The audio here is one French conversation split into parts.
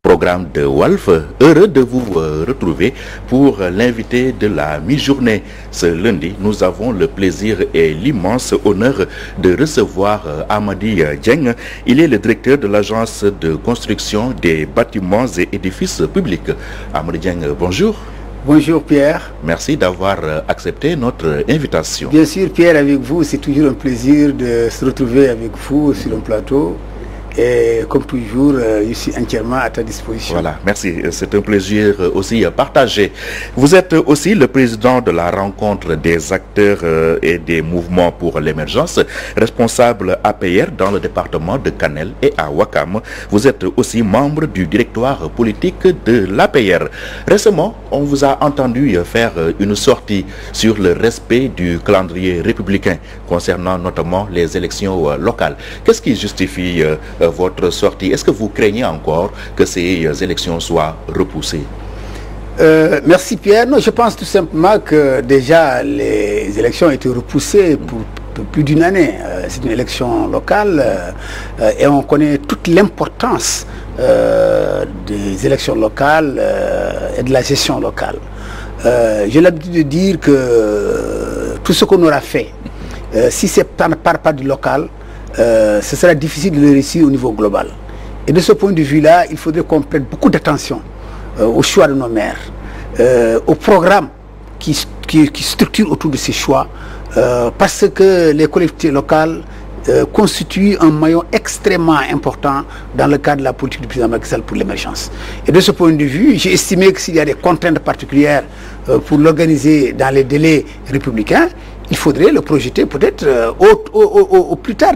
Programme de Walf, heureux de vous retrouver pour l'invité de la mi-journée. Ce lundi, nous avons le plaisir et l'immense honneur de recevoir Amady Dieng. Il est le directeur de l'agence de construction des bâtiments et édifices publics. Amady Dieng, bonjour. Bonjour Pierre. Merci d'avoir accepté notre invitation. Bien sûr Pierre, avec vous, c'est toujours un plaisir de se retrouver avec vous sur un plateau. Et comme toujours, je suis entièrement à ta disposition. Voilà, merci. C'est un plaisir aussi partagé. Vous êtes aussi le président de la rencontre des acteurs et des mouvements pour l'émergence, responsable APR dans le département de Kanel et à Ouakam. Vous êtes aussi membre du directoire politique de l'APR. Récemment, on vous a entendu faire une sortie sur le respect du calendrier républicain concernant notamment les élections locales. Qu'est-ce qui justifie votre sortie? Est-ce que vous craignez encore que ces élections soient repoussées? Merci Pierre. Non, je pense tout simplement que déjà les élections ont été repoussées pour plus d'une année. C'est une élection locale et on connaît toute l'importance des élections locales et de la gestion locale. J'ai l'habitude de dire que tout ce qu'on aura fait, si c'est par pas du local, ce sera difficile de le réussir au niveau global. Et de ce point de vue-là, il faudrait qu'on prête beaucoup d'attention au choix de nos maires, au programme qui structure autour de ces choix, parce que les collectivités locales constituent un maillon extrêmement important dans le cadre de la politique du président Macky Sall pour l'émergence. Et de ce point de vue, j'ai estimé que s'il y a des contraintes particulières pour l'organiser dans les délais républicains, il faudrait le projeter peut-être au plus tard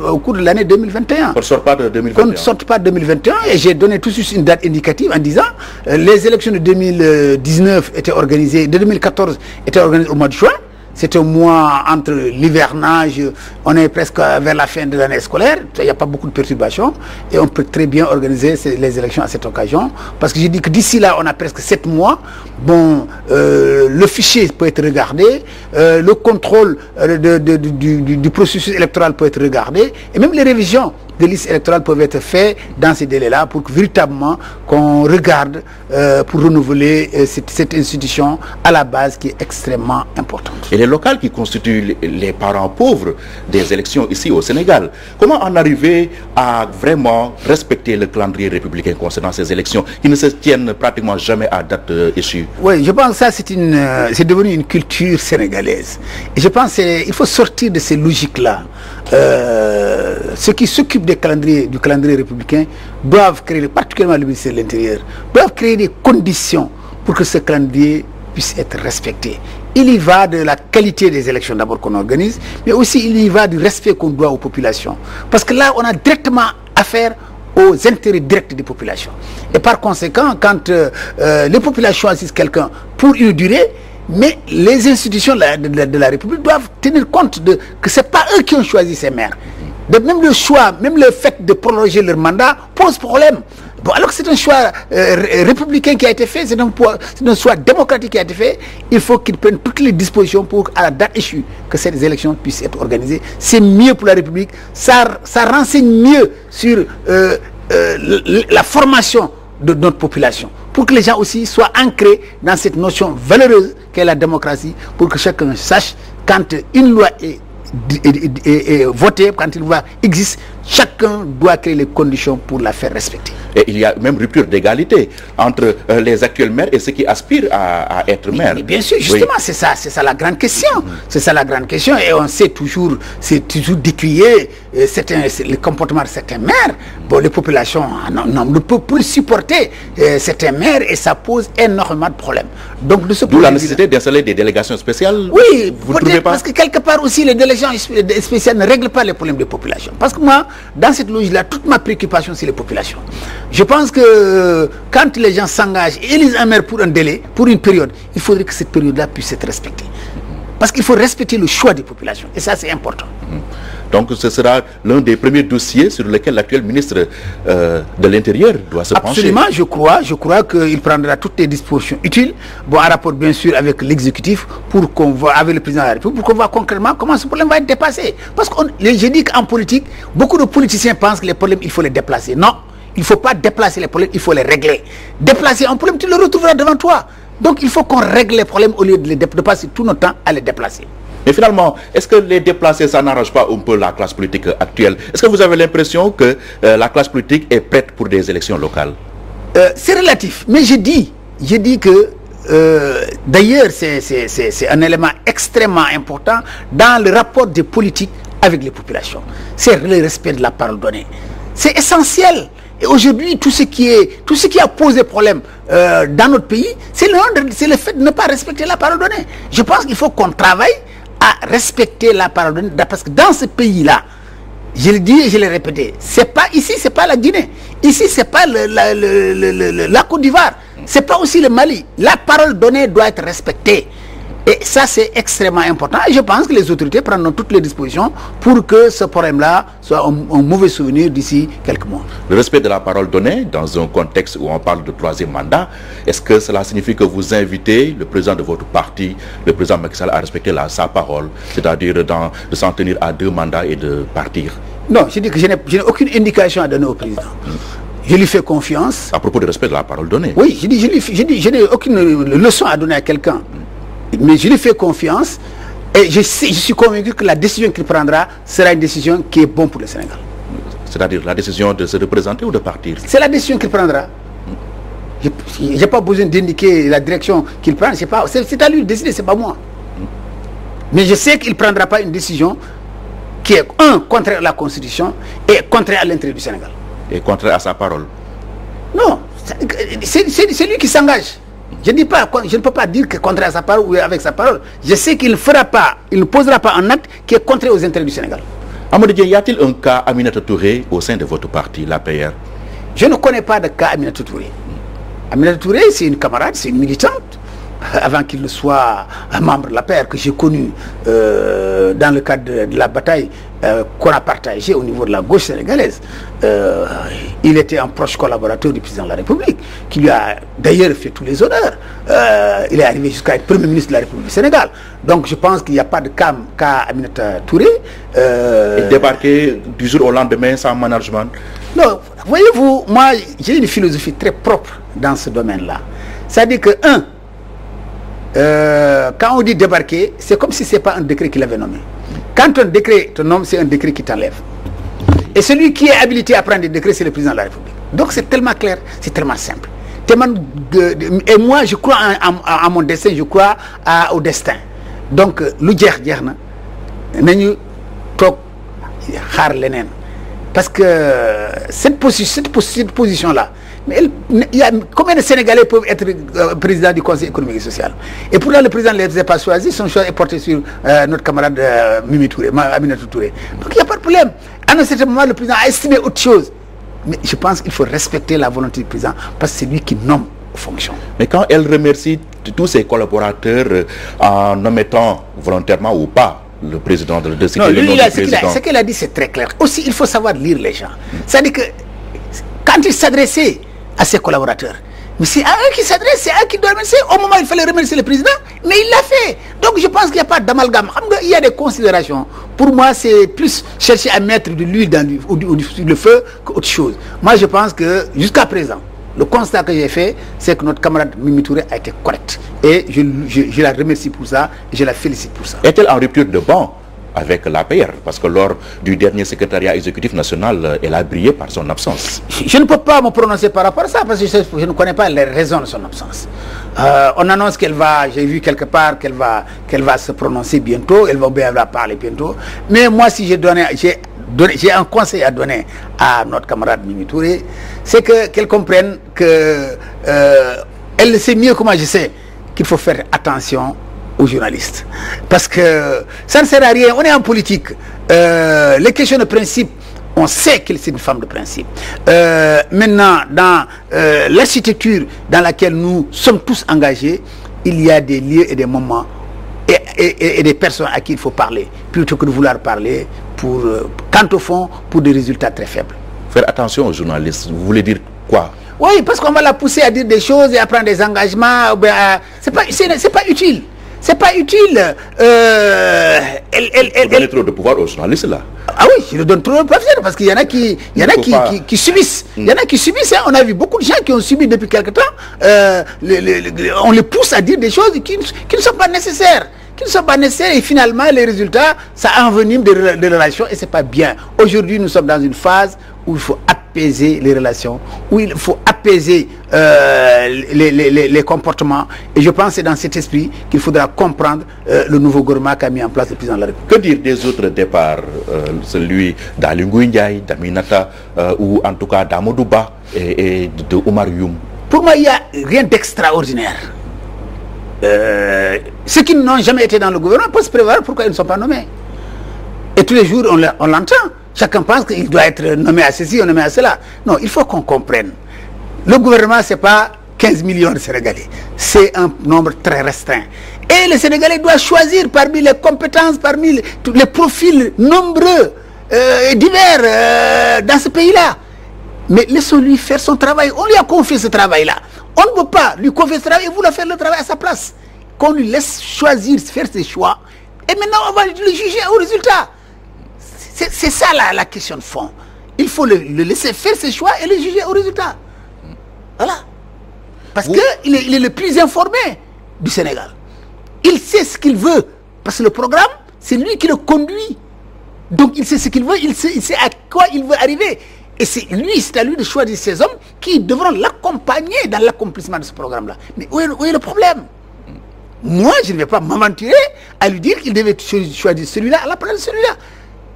au cours de l'année 2021. Qu'on ne sorte pas de 2021. Qu'on ne sorte pas de 2021. Et j'ai donné tout de suite une date indicative en disant les élections de 2019 étaient organisées, de 2014 étaient organisées au mois de juin. C'est un mois entre l'hivernage, on est presque vers la fin de l'année scolaire, il n'y a pas beaucoup de perturbations et on peut très bien organiser les élections à cette occasion. Parce que j'ai dit que d'ici là, on a presque 7 mois. Bon, le fichier peut être regardé, le contrôle du processus électoral peut être regardé et même les révisions des listes électorales peuvent être faites dans ces délais-là pour que véritablement qu'on regarde pour renouveler cette institution à la base qui est extrêmement importante. Et les locales qui constituent les parents pauvres des élections ici au Sénégal, comment en arriver à vraiment respecter le calendrier républicain concernant ces élections qui ne se tiennent pratiquement jamais à date échue? Oui, je pense que ça c'est devenu une culture sénégalaise. Et je pense qu'il faut sortir de ces logiques-là. Ceux qui s'occupent du calendrier républicain doivent créer, particulièrement le ministère de l'Intérieur, doivent créer des conditions pour que ce calendrier puisse être respecté. Il y va de la qualité des élections d'abord qu'on organise, mais aussi il y va du respect qu'on doit aux populations. Parce que là, on a directement affaire aux intérêts directs des populations. Et par conséquent, quand les populations choisissent quelqu'un pour une durée, mais les institutions de la République doivent tenir compte que ce n'est pas eux qui ont choisi ces maires. Même le choix, même le fait de prolonger leur mandat pose problème. Bon, alors que c'est un choix républicain qui a été fait, c'est un choix démocratique qui a été fait, il faut qu'ils prennent toutes les dispositions pour, à la date échue, que ces élections puissent être organisées. C'est mieux pour la République, ça renseigne mieux sur la formation de notre population, pour que les gens aussi soient ancrés dans cette notion valeureuse qu'est la démocratie, pour que chacun sache quand une loi est votée, quand une loi existe, chacun doit créer les conditions pour la faire respecter. Et il y a même rupture d'égalité entre les actuels maires et ceux qui aspirent à être maires. Mais bien sûr, justement, oui. C'est ça la grande question. C'est ça la grande question. Et on sait toujours, c'est toujours d'écuyer le comportement de certains maires. Bon, les populations ne peuvent plus supporter certains maires et ça pose énormément de problèmes. Donc, d'où la nécessité d'installer des délégations spéciales. Oui, vous ne trouvez pas? Parce que quelque part aussi, les délégations spéciales ne règlent pas les problèmes des populations. Parce que moi, dans cette logique-là, toute ma préoccupation, c'est les populations. Je pense que quand les gens s'engagent et élisent un maire pour un délai, pour une période, il faudrait que cette période-là puisse être respectée. Parce qu'il faut respecter le choix des populations. Et ça, c'est important. Donc ce sera l'un des premiers dossiers sur lesquels l'actuel ministre de l'Intérieur doit se pencher. Absolument, je crois qu'il prendra toutes les dispositions utiles, bon, en rapport bien sûr avec l'exécutif, pour qu'on voit, avec le président de la République, pour qu'on voit concrètement comment ce problème va être dépassé. Parce que j'ai dit qu'en politique, beaucoup de politiciens pensent que les problèmes, il faut les déplacer. Non, il ne faut pas déplacer les problèmes, il faut les régler. Déplacer un problème, tu le retrouveras devant toi. Donc il faut qu'on règle les problèmes au lieu de passer tout notre temps à les déplacer. Mais finalement, est-ce que les déplacer, ça n'arrange pas un peu la classe politique actuelle? Est-ce que vous avez l'impression que la classe politique est prête pour des élections locales? C'est relatif, mais je dis que d'ailleurs c'est un élément extrêmement important dans le rapport des politiques avec les populations. C'est le respect de la parole donnée. C'est essentiel. Et aujourd'hui, tout ce qui a posé problème dans notre pays, c'est le fait de ne pas respecter la parole donnée. Je pense qu'il faut qu'on travaille à respecter la parole donnée, parce que dans ce pays-là, je le dis et je l'ai répété, c'est pas ici, c'est pas la Guinée, ici c'est pas la Côte d'Ivoire, c'est pas aussi le Mali. La parole donnée doit être respectée. Et ça, c'est extrêmement important. Et je pense que les autorités prendront toutes les dispositions pour que ce problème-là soit un mauvais souvenir d'ici quelques mois. Le respect de la parole donnée, dans un contexte où on parle de troisième mandat, est-ce que cela signifie que vous invitez le président de votre parti, le président Macky Sall, à respecter sa parole, c'est-à-dire de s'en tenir à 2 mandats et de partir? Non, je dis que je n'ai aucune indication à donner au président. Je lui fais confiance. À propos du respect de la parole donnée? Oui, je n'ai aucune leçon à donner à quelqu'un. Mais je lui fais confiance et je suis convaincu que la décision qu'il prendra sera une décision qui est bonne pour le Sénégal. C'est-à-dire la décision de se représenter ou de partir? C'est la décision qu'il prendra. Je n'ai pas besoin d'indiquer la direction qu'il prend. C'est à lui de décider, ce n'est pas moi. Mais je sais qu'il ne prendra pas une décision qui est, contraire à la Constitution et contraire à l'intérêt du Sénégal. Et contraire à sa parole? Non, c'est lui qui s'engage. Je ne peux pas dire que contraire à sa parole ou avec sa parole. Je sais qu'il ne posera pas un acte qui est contraire aux intérêts du Sénégal. Amadou Dieng, y a-t-il un cas Aminata Touré au sein de votre parti, l'APR? Je ne connais pas de cas Aminata Touré. Aminata Touré, c'est une camarade, c'est une militante. Avant qu'il ne soit un membre de l'APR, que j'ai connu dans le cadre de la bataille qu'on a partagée au niveau de la gauche sénégalaise. Il était un proche collaborateur du président de la République, qui lui a d'ailleurs fait tous les honneurs. Il est arrivé jusqu'à être Premier ministre de la République du Sénégal. Donc je pense qu'il n'y a pas de cas Aminata Touré. Il débarquait du jour au lendemain sans management? Non, voyez-vous, moi j'ai une philosophie très propre dans ce domaine-là. C'est-à-dire que, quand on dit débarquer, c'est comme si ce n'est pas un décret qui l'avait nommé. Quand un décret te nomme, c'est un décret qui t'enlève. Et celui qui est habilité à prendre des décrets, c'est le président de la République. Donc c'est tellement clair, c'est tellement simple. Et moi, je crois à mon destin, je crois au destin. Donc, lu jeex jeex na nañu toog xaar leneen. Parce que cette position-là, combien de Sénégalais peuvent être président du Conseil économique et social? Et pourtant, le président ne les a pas choisis, son choix est porté sur notre camarade Mimi Touré, Aminata Touré. Donc il n'y a pas de problème. À un certain moment, le président a estimé autre chose. Mais je pense qu'il faut respecter la volonté du président, parce que c'est lui qui nomme aux fonctions. Mais quand elle remercie tous ses collaborateurs en omettant volontairement ou pas le président de ce ce qu'il a dit, c'est très clair. Aussi, il faut savoir lire les gens. C'est-à-dire que quand il s'adressait à ses collaborateurs, mais c'est à eux qui s'adressent, c'est à eux qui doivent remercier. Au moment où il fallait remercier le président, mais il l'a fait. Donc je pense qu'il n'y a pas d'amalgame. Il y a des considérations. Pour moi, c'est plus chercher à mettre de l'huile sur le feu qu'autre chose. Moi, je pense que jusqu'à présent, le constat que j'ai fait, c'est que notre camarade Mimi Touré a été correct. Et je la remercie pour ça, et je la félicite pour ça. Est-elle en rupture de banc avec l'APR? Parce que lors du dernier secrétariat exécutif national, elle a brillé par son absence. Je ne peux pas me prononcer par rapport à ça, parce que je ne connais pas les raisons de son absence. On annonce qu'elle va, j'ai vu quelque part qu'elle va se prononcer bientôt, elle va parler bientôt. Mais moi, si j'ai un conseil à donner à notre camarade Mimi Touré, c'est qu'elle comprenne que elle sait mieux que moi je sais qu'il faut faire attention aux journalistes. Parce que ça ne sert à rien, on est en politique. Les questions de principe, on sait qu'elle c'est une femme de principe. Maintenant, dans l'architecture dans laquelle nous sommes tous engagés, il y a des lieux et des moments et des personnes à qui il faut parler. Plutôt que de vouloir parler quant au fond, pour des résultats très faibles. Faire attention aux journalistes, vous voulez dire quoi? Oui, parce qu'on va la pousser à dire des choses et à prendre des engagements. C'est pas utile. C'est pas utile. Vous donnez trop de pouvoir aux journalistes là. Ah oui, je le donne trop de pouvoir parce qu'il y en a qui subissent. Il y en a qui subissent. Hein. On a vu beaucoup de gens qui ont subi depuis quelque temps. On les pousse à dire des choses qui ne sont pas nécessaires. Et finalement les résultats, ça envenime des relations et c'est pas bien. Aujourd'hui, nous sommes dans une phase où il faut apaiser les relations, où il faut apaiser les comportements. Et je pense que c'est dans cet esprit qu'il faudra comprendre le nouveau gouvernement qu'a mis en place le président de la République. Que dire des autres départs, celui d'Aly Ngouille Ndiaye, d'Aminata, ou en tout cas d'Amadou Ba et de Oumar Youm? Pour moi, il n'y a rien d'extraordinaire. Ceux qui n'ont jamais été dans le gouvernement peuvent se prévoir pourquoi ils ne sont pas nommés. Et tous les jours, on l'entend. Chacun pense qu'il doit être nommé à ceci ou nommé à cela. Non, il faut qu'on comprenne. Le gouvernement, ce n'est pas 15 millions de Sénégalais. C'est un nombre très restreint. Et les Sénégalais doivent choisir parmi les compétences, parmi tous les profils nombreux et divers dans ce pays-là. Mais laissons-lui faire son travail. On lui a confié ce travail-là. On ne peut pas lui confier ce travail et vouloir faire le travail à sa place. Qu'on lui laisse choisir, faire ses choix. Et maintenant, on va le juger au résultat. C'est ça la question de fond. Il faut le laisser faire ses choix et le juger au résultat. Voilà. Parce qu'il est le plus informé du Sénégal. Il sait ce qu'il veut. Parce que le programme, c'est lui qui le conduit. Donc il sait ce qu'il veut, il sait à quoi il veut arriver. Et c'est à lui de choisir ces hommes qui devront l'accompagner dans l'accomplissement de ce programme-là. Mais où est le problème? Moi, je ne vais pas m'aventurer à lui dire qu'il devait choisir celui-là à la place de celui-là.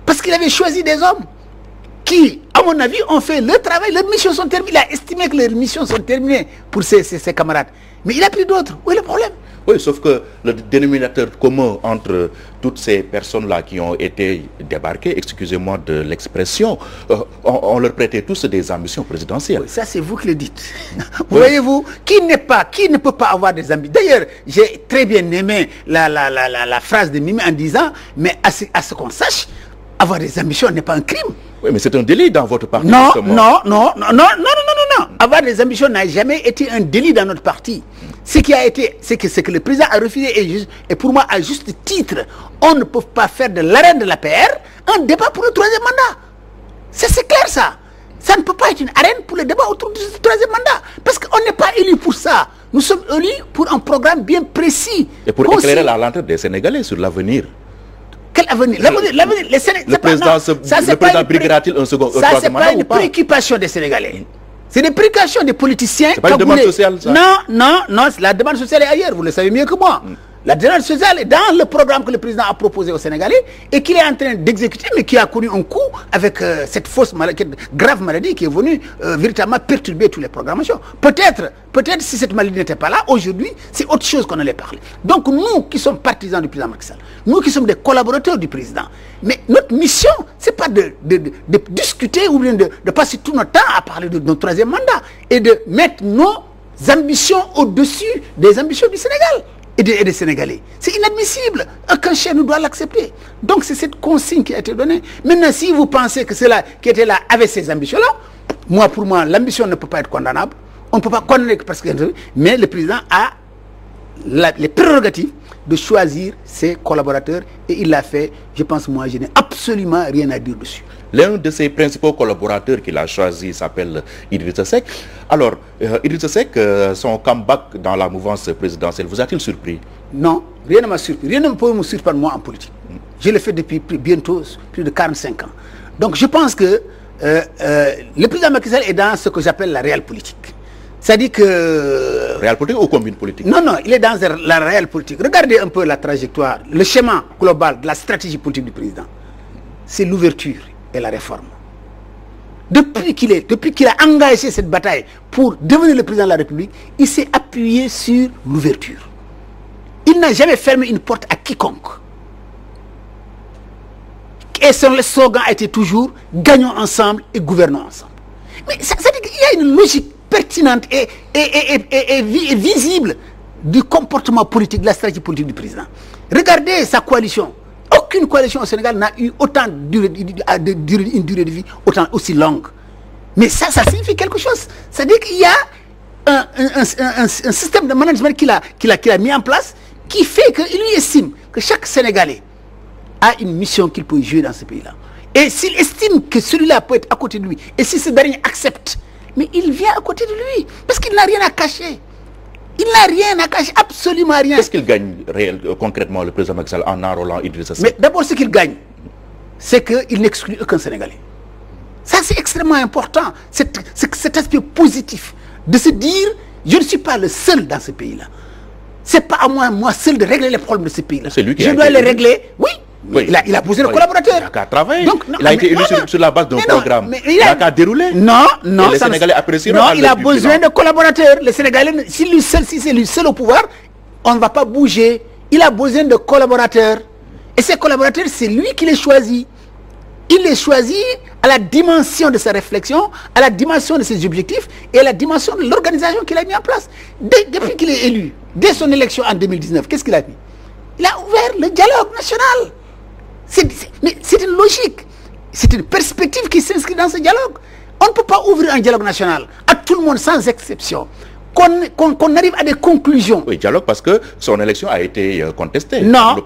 Parce qu'il avait choisi des hommes qui, à mon avis, ont fait le travail, leurs missions sont terminées. Il a estimé que leurs missions sont terminées pour ses camarades. Mais il a pris d'autres. Où est le problème? Oui, sauf que le dénominateur commun entre toutes ces personnes-là qui ont été débarquées, excusez-moi de l'expression, on leur prêtait tous des ambitions présidentielles. Oui, ça, c'est vous qui le dites. Voyez-vous, qui ne peut pas avoir des ambitions? D'ailleurs, j'ai très bien aimé la phrase de Mimi en disant, mais à ce qu'on sache, avoir des ambitions n'est pas un crime. Oui, mais c'est un délit dans votre parti. Non. Avoir des ambitions n'a jamais été un délit dans notre parti. Ce qui a été, c'est que le président a refusé, et pour moi, à juste titre, on ne peut pas faire de l'arène de la PR un débat pour le troisième mandat. C'est clair ça. Ça ne peut pas être une arène pour le débat autour du troisième mandat. Parce qu'on n'est pas élus pour ça. Nous sommes élus pour un programme bien précis. Et pour éclairer la lanterne des Sénégalais sur l'avenir. Quel avenir? L'avenir, les Sénégalais. Le président briguera-t-il un second ça, c'est pas une préoccupation des Sénégalais. C'est des préoccupations des politiciens. C'est pas une demande sociale, ça? Non, la demande sociale est ailleurs, vous le savez mieux que moi. La demande sociale est dans le programme que le président a proposé aux Sénégalais et qu'il est en train d'exécuter, mais qui a connu un coup avec cette fausse maladie, grave maladie qui est venue véritablement perturber toutes les programmations. Peut-être si cette maladie n'était pas là, aujourd'hui, c'est autre chose qu'on allait parler. Donc nous qui sommes partisans du président Macky Sall, nous qui sommes des collaborateurs du président, mais notre mission, c'est pas de discuter ou bien de passer tout notre temps à parler de notre troisième mandat et de mettre nos ambitions au-dessus des ambitions du Sénégal. Et des Sénégalais. C'est inadmissible. Aucun chef ne doit l'accepter. Donc c'est cette consigne qui a été donnée. Maintenant, si vous pensez que ceux-là qui étaient là avaient ces ambitions-là, pour moi, l'ambition ne peut pas être condamnable. On ne peut pas condamner parce que... Mais le président a les prérogatives de choisir ses collaborateurs et il l'a fait. Je pense, moi, je n'ai absolument rien à dire dessus. L'un de ses principaux collaborateurs qu'il a choisi s'appelle Idrissa Seck. Alors, Idrissa Seck, son comeback dans la mouvance présidentielle, vous a-t-il surpris? Non, rien ne m'a surpris. Rien ne peut me surprendre moi en politique. Je l'ai fait depuis bientôt plus de 45 ans. Donc je pense que le président Macky Sall est dans ce que j'appelle la réelle politique. C'est-à-dire que... Réelle politique ou combine politique? Non, il est dans la réelle politique. Regardez un peu la trajectoire, le schéma global de la stratégie politique du président. C'est l'ouverture et la réforme. Depuis qu'il a engagé cette bataille pour devenir le président de la République, il s'est appuyé sur l'ouverture. Il n'a jamais fermé une porte à quiconque. Et son slogan a été toujours « Gagnons ensemble et gouvernons ensemble ». Mais ça veut dire qu'il y a une logique pertinente et visible du comportement politique, de la stratégie politique du président. Regardez sa coalition. Aucune coalition au Sénégal n'a eu autant une durée de vie aussi longue. Mais ça signifie quelque chose. C'est-à-dire qu'il y a un système de management qu'il a mis en place qui fait qu'il lui estime que chaque Sénégalais a une mission qu'il peut jouer dans ce pays-là. Et s'il estime que celui-là peut être à côté de lui, et si ce dernier accepte, mais il vient à côté de lui, parce qu'il n'a rien à cacher. Il n'a rien à cacher, absolument rien. Qu'est-ce qu'il gagne concrètement, le président Macky Sall, en enrôlant Idrissa Seck? Mais d'abord, ce qu'il gagne, c'est qu'il n'exclut aucun Sénégalais. Ça, c'est extrêmement important, cet aspect positif, de se dire, je ne suis pas le seul dans ce pays-là. Ce n'est pas à moi seul de régler les problèmes de ce pays-là. C'est lui qui je dois les régler, oui. Oui. Il a besoin de collaborateurs. Il a qu'à travailler. Donc, il a été élu sur la base d'un programme. Il a qu'à dérouler. Non. Les Sénégalais apprécient. Non, il a besoin de collaborateurs. Les Sénégalais, si c'est lui seul au pouvoir, on ne va pas bouger. Il a besoin de collaborateurs. Et ces collaborateurs, c'est lui qui les choisit. Il les choisit à la dimension de sa réflexion, à la dimension de ses objectifs et à la dimension de l'organisation qu'il a mis en place. Depuis qu'il est élu, dès son élection en 2019, qu'est-ce qu'il a fait? Il a ouvert le dialogue national. Mais c'est une logique, c'est une perspective qui s'inscrit dans ce dialogue. On ne peut pas ouvrir un dialogue national à tout le monde sans exception, qu'on arrive à des conclusions. Oui, dialogue parce que son élection a été contestée. Non,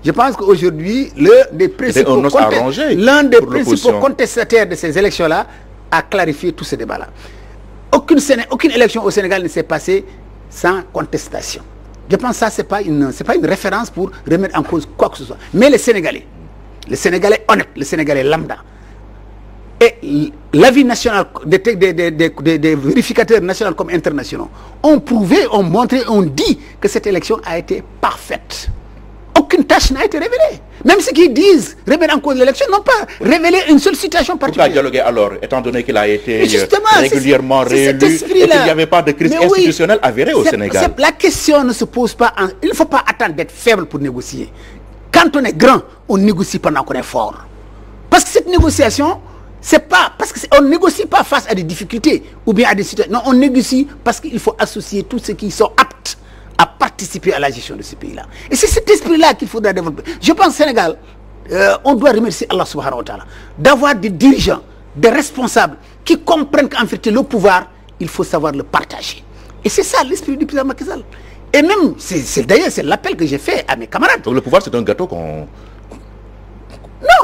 je pense qu'aujourd'hui, l'un des principaux contestataires de ces élections-là a clarifié tout ce débat-là. Aucune élection au Sénégal ne s'est passée sans contestation. Je pense que ça, ce n'est pas une référence pour remettre en cause quoi que ce soit. Mais les Sénégalais honnêtes, les Sénégalais lambda, et l'avis national des vérificateurs nationaux comme internationaux ont prouvé, ont montré, ont dit que cette élection a été parfaite. Aucune tâche n'a été révélée. Même ceux qui disent remettre en cause l'élection n'ont pas révélé une seule situation particulière. Pourquoi dialoguer alors, étant donné qu'il a été régulièrement réélu et qu'il n'y avait pas de crise institutionnelle avérée au Sénégal? La question ne se pose pas. Il ne faut pas attendre d'être faible pour négocier. Quand on est grand, on négocie pendant qu'on est fort. Parce que cette négociation, c'est pas parce qu'on ne négocie pas face à des difficultés ou bien à des situations. Non, on négocie parce qu'il faut associer tous ceux qui sont aptes à participer à la gestion de ce pays-là. Et c'est cet esprit-là qu'il faudra développer. Je pense au Sénégal, on doit remercier Allah subhanahu wa ta'ala d'avoir des dirigeants, des responsables qui comprennent qu'en fait le pouvoir, il faut savoir le partager. Et c'est ça l'esprit du président Macky Sall. Et même, d'ailleurs, c'est l'appel que j'ai fait à mes camarades. Donc le pouvoir, c'est un gâteau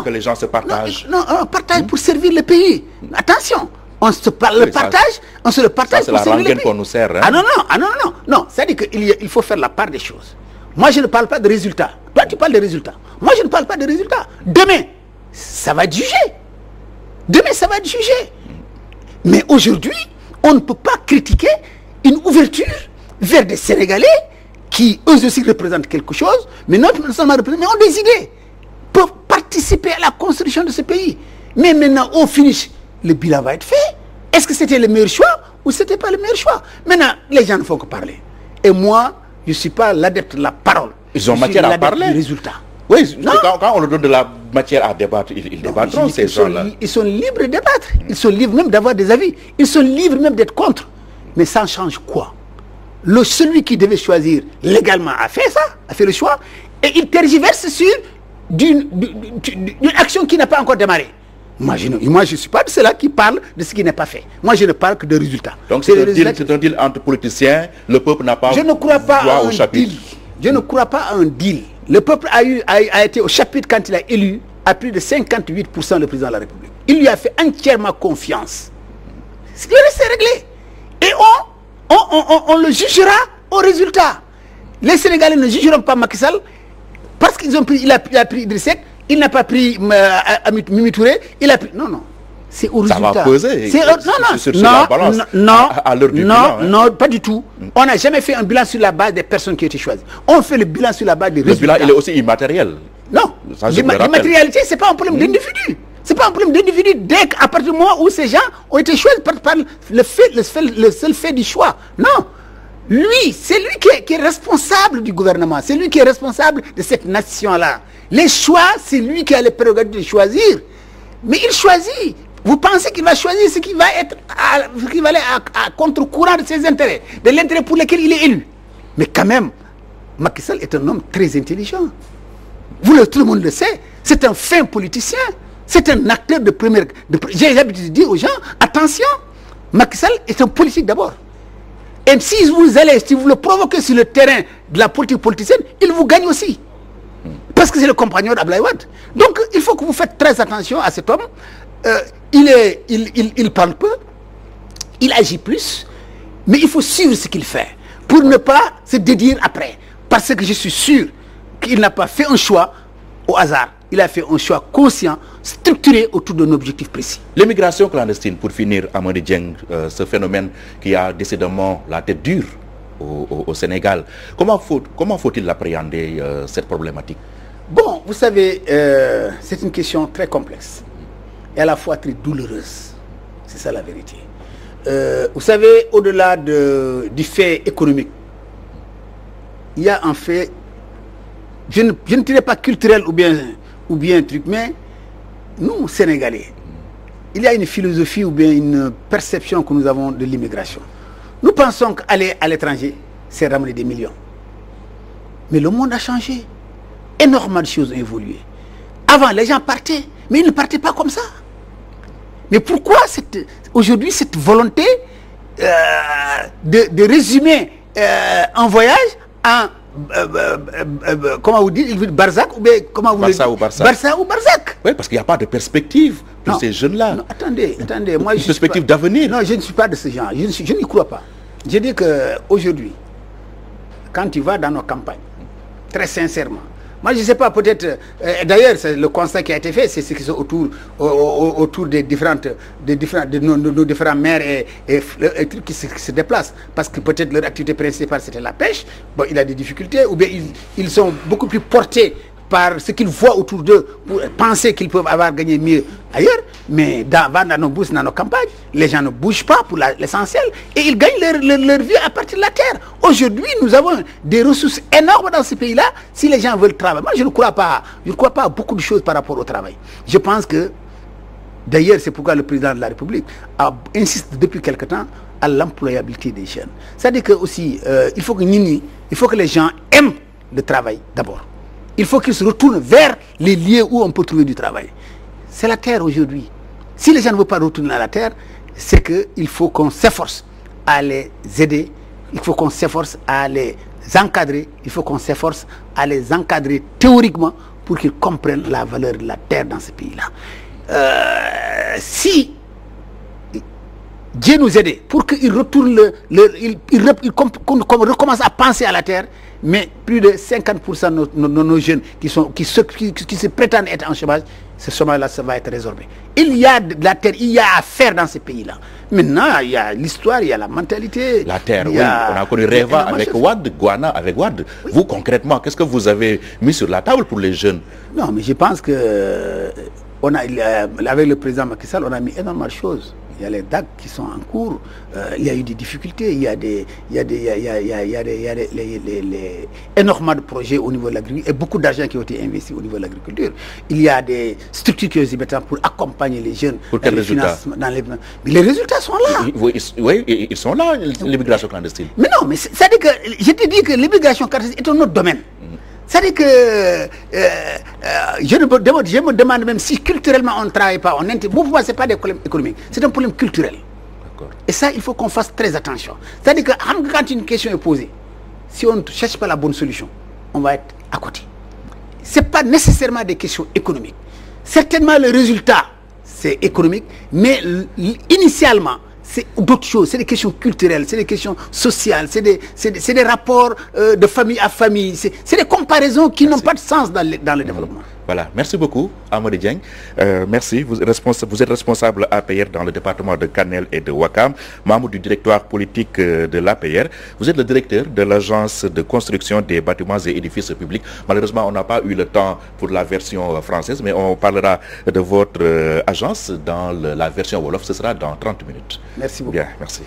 que les gens se partagent. Non, on partage pour servir le pays. Attention. On se le partage pour servir le pays. C'est la rengaine qu'on nous sert. Hein? Non. C'est-à-dire qu'il faut faire la part des choses. Moi, je ne parle pas de résultats. Toi, tu parles de résultats. Moi, je ne parle pas de résultats. Demain, ça va être jugé. Mais aujourd'hui, on ne peut pas critiquer une ouverture vers des Sénégalais qui, eux aussi, représentent quelque chose, mais non seulement représentent, mais ont des idées, peuvent participer à la construction de ce pays. Mais maintenant, au finish, le bilan va être fait. Est-ce que c'était le meilleur choix ou c'était pas le meilleur choix? Maintenant, les gens ne font que parler. Et moi, je ne suis pas l'adepte de la parole. Ils ont matière à parler. Du résultat. Oui, quand on leur donne de la matière à débattre, ils débattront, ces gens-là. Ils sont libres de débattre. Ils sont libres même d'avoir des avis. Ils sont libres même d'être contre. Mais ça change quoi? Celui qui devait choisir légalement a fait ça, a fait le choix, et il tergiverse sur d'une action qui n'a pas encore démarré. Moi, je ne suis pas de ceux-là qui parlent de ce qui n'est pas fait. Moi, je ne parle que de résultats. Donc, c'est un deal entre politiciens. Le peuple n'a pas droit au chapitre. Je ne crois pas à un deal. Le peuple a été au chapitre quand il a élu à plus de 58% le président de la République. Il lui a fait entièrement confiance. Le reste est réglé. Et on le jugera au résultat. Les Sénégalais ne jugeront pas Macky Sall parce qu'il a pris Idrissa Seck. Il n'a pas pris Mimi Touré, il a pris... Non. C'est au résultat. Ça va peser sur la balance à l'heure du bilan. Non, pas du tout. On n'a jamais fait un bilan sur la base des personnes qui ont été choisies. On fait le bilan sur la base des résultats. Le bilan, il est aussi immatériel. Non. L'immatérialité, ce n'est pas un problème d'individu. Ce n'est pas un problème d'individu dès qu'à partir du moment où ces gens ont été choisis par le seul fait du choix. Non. Lui, c'est lui qui est responsable du gouvernement. C'est lui qui est responsable de cette nation-là. Les choix, c'est lui qui a les prérogatives de choisir. Mais il choisit. Vous pensez qu'il va choisir ce qui va être à contre-courant de ses intérêts, de l'intérêt pour lequel il est élu. Mais quand même, Macky Sall est un homme très intelligent. Tout le monde le sait. C'est un fin politicien. C'est un acteur de première... J'ai l'habitude de dire aux gens, attention, Macky Sall est un politique d'abord. Et si vous le provoquez sur le terrain de la politique politicienne, il vous gagne aussi. Parce que c'est le compagnon d'Abdoulaye Wade. Donc, il faut que vous faites très attention à cet homme. Il parle peu, il agit plus, mais il faut suivre ce qu'il fait pour ne pas se dédire après. Parce que je suis sûr qu'il n'a pas fait un choix au hasard. Il a fait un choix conscient, structuré autour d'un objectif précis. L'immigration clandestine, pour finir, Amady Dieng, ce phénomène qui a décidément la tête dure au Sénégal. Comment faut-il l'appréhender, cette problématique? Bon, vous savez, c'est une question très complexe et à la fois très douloureuse. C'est ça la vérité. Vous savez, au-delà du fait économique, il y a un fait, je ne dirais pas culturel ou bien truc, mais nous, Sénégalais, il y a une philosophie ou bien une perception que nous avons de l'immigration. Nous pensons qu'aller à l'étranger, c'est ramener des millions. Mais le monde a changé. Énormément de choses ont évolué. Avant, les gens partaient, mais ils ne partaient pas comme ça. Mais pourquoi aujourd'hui cette volonté de résumer un voyage en comment vous dites, Barzac ou bien comment vous Barça ou Barzac. Barça ou Barzac. Oui, parce qu'il n'y a pas de perspective pour ces jeunes-là. Non, attendez, moi une perspective d'avenir. Non, je ne suis pas de ce genre. Je n'y crois pas. Je dis qu'aujourd'hui, quand tu vas dans nos campagnes, très sincèrement, moi je ne sais pas, peut-être, d'ailleurs le constat qui a été fait, c'est ce qui est autour des nos différents maires et trucs qui se déplacent, parce que peut-être leur activité principale c'était la pêche. Bon, il a des difficultés, ou bien ils sont beaucoup plus portés par ce qu'ils voient autour d'eux pour penser qu'ils peuvent avoir gagné mieux ailleurs, mais dans nos bourses, dans nos campagnes, les gens ne bougent pas pour l'essentiel et ils gagnent leur vie à partir de la terre. Aujourd'hui, nous avons des ressources énormes dans ce pays-là si les gens veulent travailler. Moi, je ne crois pas à beaucoup de choses par rapport au travail. Je pense que, d'ailleurs, c'est pourquoi le président de la République insiste depuis quelque temps à l'employabilité des jeunes. C'est-à-dire que aussi, il faut que les gens aiment le travail d'abord. Il faut qu'ils se retournent vers les lieux où on peut trouver du travail. C'est la terre aujourd'hui. Si les gens ne veulent pas retourner à la terre, c'est qu'il faut qu'on s'efforce à les aider, il faut qu'on s'efforce à les encadrer, il faut qu'on s'efforce à les encadrer théoriquement pour qu'ils comprennent la valeur de la terre dans ce pays-là. Si Dieu nous aide pour qu'ils retournent, qu'on recommence à penser à la terre, mais plus de 50% de nos jeunes qui se prétendent être en chômage, ce chômage-là, ça va être résorbé. Il y a de la terre, il y a à faire dans ces pays-là. Maintenant, il y a l'histoire, il y a la mentalité. La terre, oui. On a connu Reva avec Wade, Guana avec Wade. Oui. Vous, concrètement, qu'est-ce que vous avez mis sur la table pour les jeunes? Non, mais je pense que avec le président Macky Sall, on a mis énormément de choses. Il y a les DAC qui sont en cours, il y a eu des difficultés, il y a énormément de projets au niveau de l'agriculture et beaucoup d'argent qui ont été investis au niveau de l'agriculture. Il y a des structures qui sont mettées pour accompagner les jeunes. Pour quel résultat? Mais les résultats sont là. Oui, ils sont là, l'immigration clandestine. Mais non, mais c'est-à-dire que je te dis que l'immigration clandestine est un autre domaine. C'est-à-dire que je me demande même si culturellement on ne travaille pas. Pour moi, ce n'est pas des problèmes économiques, c'est un problème culturel. Et ça, il faut qu'on fasse très attention. C'est-à-dire que quand une question est posée, si on ne cherche pas la bonne solution, on va être à côté. Ce n'est pas nécessairement des questions économiques. Certainement, le résultat, c'est économique, mais initialement, c'est d'autres choses, c'est des questions culturelles, c'est des questions sociales, c'est des rapports de famille à famille, c'est des comparaisons qui n'ont pas de sens dans le développement. Voilà, merci beaucoup Amady Dieng. Merci, vous êtes responsable APR dans le département de Kanel et de Ouakam, membre du directoire politique de l'APR. Vous êtes le directeur de l'agence de construction des bâtiments et édifices publics. Malheureusement, on n'a pas eu le temps pour la version française, mais on parlera de votre agence dans la version Wolof. Ce sera dans 30 minutes. Merci beaucoup. Bien, merci.